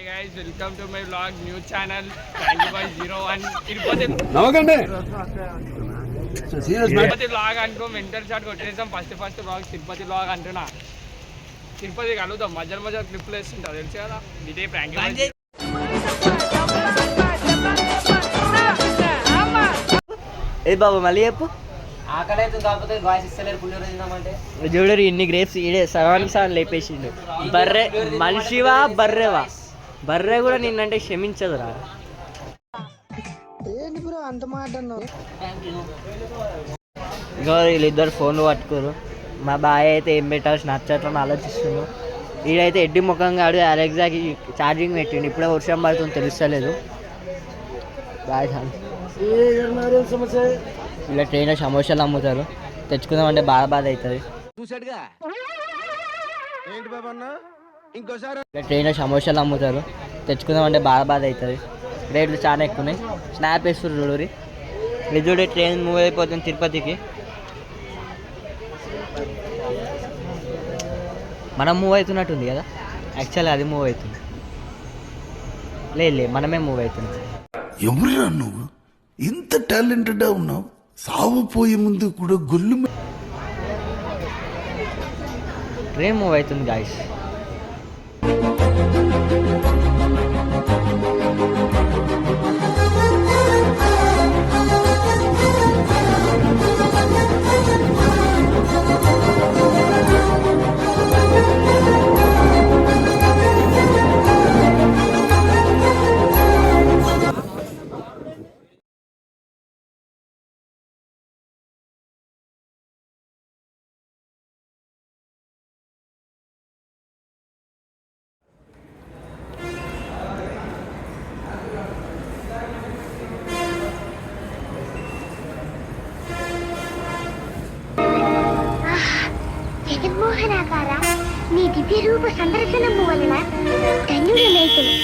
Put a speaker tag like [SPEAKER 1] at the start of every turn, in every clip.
[SPEAKER 1] guys, welcome to my vlog, new channel, Tangyboy01. Tirupati vlog అనుకో mental shot కొట్టేసాం. First vlog Tirupati vlog అంటున్నా. తిరుపతి కలుగుతాం, మధ్యలో క్లిప్లు వేస్తుంటా, తెలుసు కదా. ఇదే ప్రాంక్.
[SPEAKER 2] ఏ బాబు మళ్ళీ చెప్పు. చూడరు ఇన్ని గ్రేప్స్ ఈడే సగానికి సార్ లేపేసిండు. బర్రె మనిషివా బర్రెవా? బర్రె కూడా నిన్నంటే క్షమించదురా. ఇంకా వీళ్ళిద్దరు ఫోన్లు పట్టుకోరు. మా బాయ్ అయితే ఏం పెట్టాలి స్నాప్చాట్లో ఆలోచిస్తుండు. వీడైతే ఎడ్డి ముఖంగా ఆడు అలెక్సాకి ఛార్జింగ్ పెట్టిండు. ఇప్పుడే వర్షం పడుతుంది తెలుస్తలేదు. బాయ్ ఇలా ట్రైన్లో సమోసాలు అమ్ముతారు, తెచ్చుకుందామంటే బాధ అవుతుంది. ఇలా ట్రైన్లో సమోసాలు అమ్ముతారు, తెచ్చుకుందామంటే బాధ అవుతుంది. రేట్లు చాలా ఎక్కువ ఉన్నాయి. స్నాప్ వేస్తారు చూడరి. ఇది చూడే ట్రైన్ మూవ్ అయిపోతుంది తిరుపతికి. మనం మూవ్ అవుతున్నట్టుంది కదా, యాక్చువల్లీ అది మూవ్ అవుతుంది. లేదు మనమే మూవ్ అవుతుంది.
[SPEAKER 3] ఎవరురా నువ్వు ఇంత టాలెంటెడ్ ఉన్నావు? సావుపోయే ముందు కూడా గొల్లు
[SPEAKER 2] ట్రైన్ మూవ్ అవుతుంది గాయస్.
[SPEAKER 4] జగన్మోహనాకార నీ దివ్య రూప సందర్శనము వలన ధన్యుడనైతిని.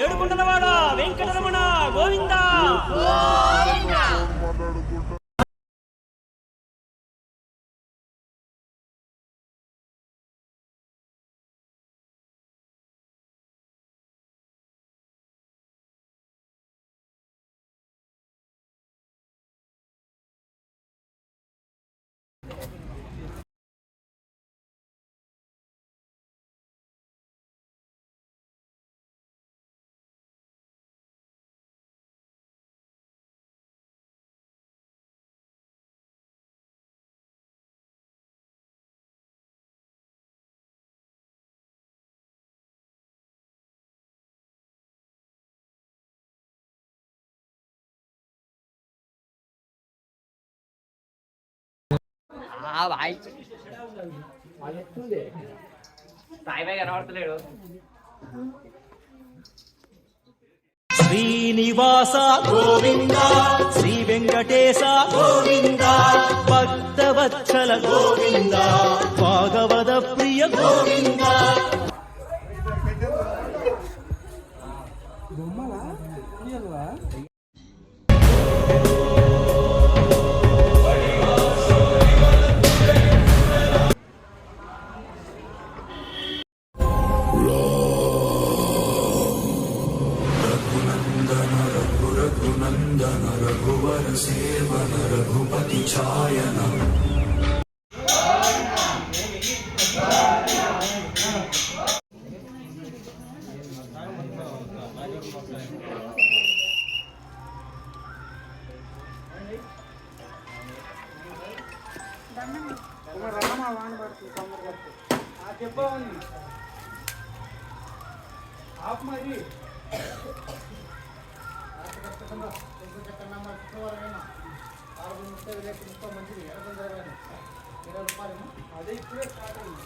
[SPEAKER 2] ఏడుకొండలవాడ వెంకటరమణ గోవిందా. కనబడతలేడు.
[SPEAKER 5] శ్రీనివాస గోవింద, శ్రీ వెంకటేశ గోవింద, భక్తవత్సల గోవింద, భాగవత ప్రియ గోవింద.
[SPEAKER 3] రఘునందన రఘువర సేవన రఘుపతి ఛాయన.
[SPEAKER 1] అదే ఇప్పుడే స్టార్ట్ అయింది.